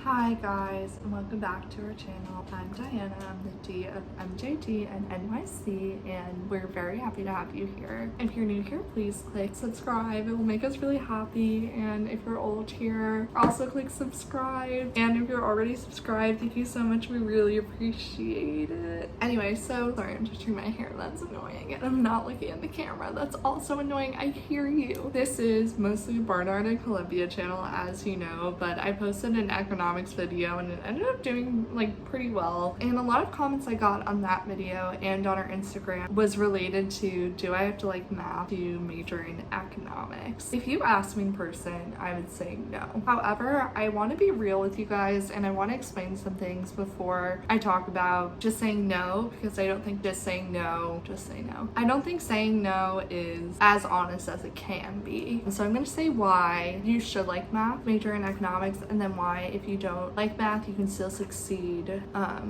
Hi guys, and welcome back to our channel. I'm Diana, I'm the D of MJD and NYC, and we're very happy to have you here. If you're new here, please click subscribe. It will make us really happy. And if you're old here, also click subscribe. And if you're already subscribed, thank you so much. We really appreciate it. Anyway, so sorry, I'm touching my hair. That's annoying. And I'm not looking at the camera. That's also annoying. I hear you. This is mostly Barnard and Columbia channel, as you know, but I posted an economics video and it ended up doing like pretty well, and a lot of comments I got on that video and on our Instagram was related to, do I have to like math to major in economics? If you asked me in person, I would say no. However, I want to be real with you guys and I want to explain some things before I talk about just saying no, because I don't think just saying no, just say no. I don't think saying no is as honest as it can be. And so I'm going to say why you should like math, major in economics, and then why if you don't like math, you can still succeed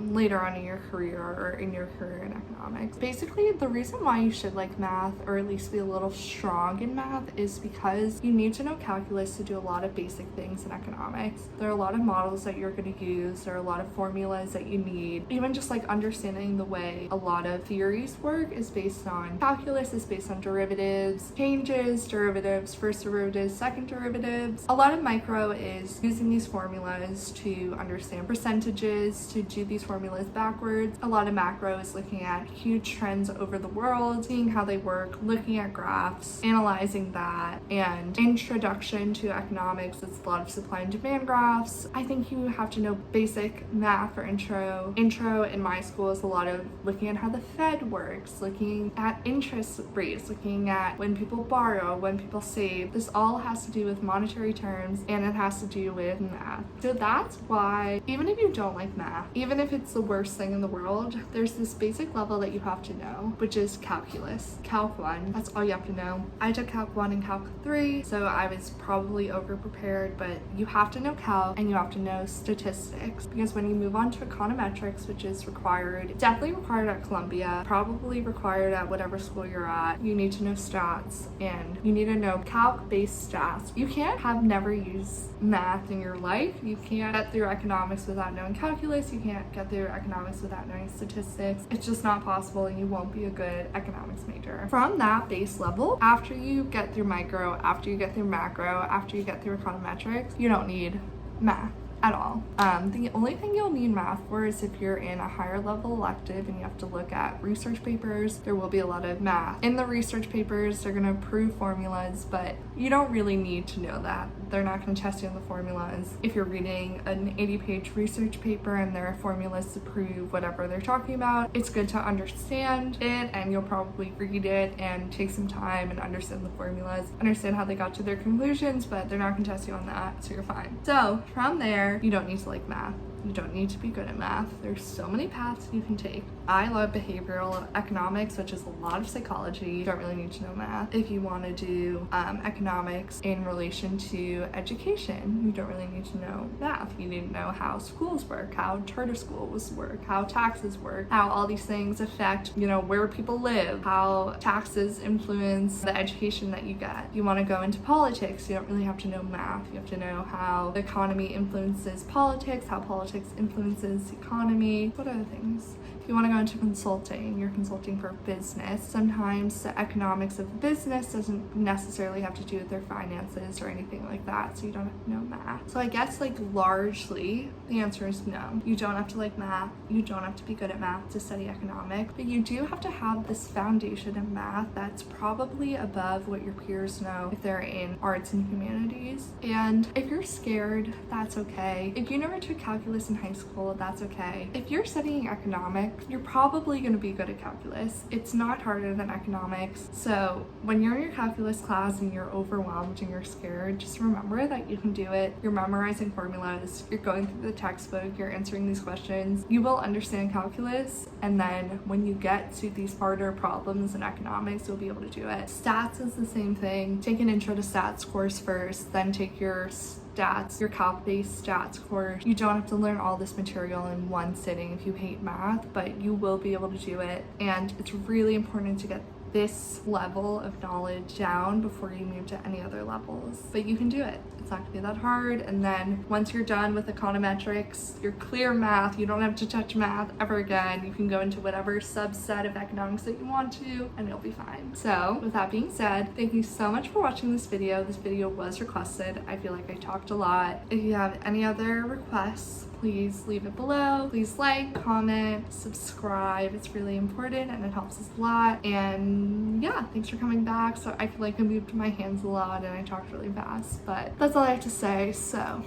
later on in your career or in your career in economics. Basically, the reason why you should like math, or at least be a little strong in math, is because you need to know calculus to do a lot of basic things in economics. There are a lot of models that you're going to use. There are a lot of formulas that you need. Even just like understanding the way a lot of theories work is based on calculus, is based on derivatives, changes, derivatives, first derivatives, second derivatives. A lot of micro is using these formulas to understand percentages, to do these formulas backwards. A lot of macro is looking at huge trends over the world, seeing how they work, looking at graphs, analyzing that. And introduction to economics, it's a lot of supply and demand graphs. I think you have to know basic math for intro. Intro in my school is a lot of looking at how the Fed works, looking at interest rates, looking at when people borrow, when people save. This all has to do with monetary terms, and it has to do with math. So that's why, even if you don't like math, even if it's the worst thing in the world, there's this basic level that you have to know, which is calculus. Calc 1, that's all you have to know. I took Calc 1 and Calc 3, so I was probably over-prepared, but you have to know calc and you have to know statistics, because when you move on to econometrics, which is required, definitely required at Columbia, probably required at whatever school you're at, you need to know stats and you need to know calc-based stats. You can't have never used math in your life. You can't get through economics without knowing calculus. You can't get through economics without knowing statistics. It's just not possible, and you won't be a good economics major. From that base level, after you get through micro, after you get through macro, after you get through econometrics, you don't need math at all. The only thing you'll need math for is if you're in a higher level elective and you have to look at research papers. There will be a lot of math in the research papers. They're going to prove formulas, but you don't really need to know that. They're not going to test you on the formulas. If you're reading an 80-page research paper and there are formulas to prove whatever they're talking about, it's good to understand it, and you'll probably read it and take some time and understand the formulas, understand how they got to their conclusions, but they're not going to test you on that, so you're fine. So from there, you don't need to like math. You don't need to be good at math. There's so many paths you can take. I love behavioral economics, which is a lot of psychology. You don't really need to know math. If you want to do economics in relation to education, you don't really need to know math. You need to know how schools work, how charter schools work, how taxes work, how all these things affect, where people live, how taxes influence the education that you get. You want to go into politics, you don't really have to know math. You have to know how the economy influences politics, how politics influences economy. What other things? If you want to go into consulting, you're consulting for business. Sometimes the economics of business doesn't necessarily have to do with their finances or anything like that, so you don't have to know math. So I guess largely the answer is no. You don't have to like math. You don't have to be good at math to study economics, but you do have to have this foundation in math that's probably above what your peers know if they're in arts and humanities. And if you're scared, that's okay. If you never took calculus in high school, that's okay. If you're studying economics, you're probably going to be good at calculus. It's not harder than economics. So when you're in your calculus class and you're overwhelmed and you're scared, just remember that you can do it. You're memorizing formulas, you're going through the textbook, you're answering these questions. You will understand calculus, and then when you get to these harder problems in economics, you'll be able to do it. Stats is the same thing. Take an intro to stats course first, then take your stats, your calc-based stats course. You don't have to learn all this material in one sitting if you hate math, but you will be able to do it. And it's really important to get this level of knowledge down before you move to any other levels. But you can do it. It's not gonna be that hard. And then once you're done with econometrics, you're clear math, you don't have to touch math ever again. You can go into whatever subset of economics that you want to, and you'll be fine. So with that being said, thank you so much for watching this video. This video was requested. I feel like I talked a lot. If you have any other requests, please leave it below. Please like, comment, subscribe. It's really important and it helps us a lot. And yeah, thanks for coming back. So I feel like I moved my hands a lot and I talked really fast, but that's all I have to say. So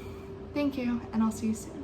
thank you, and I'll see you soon.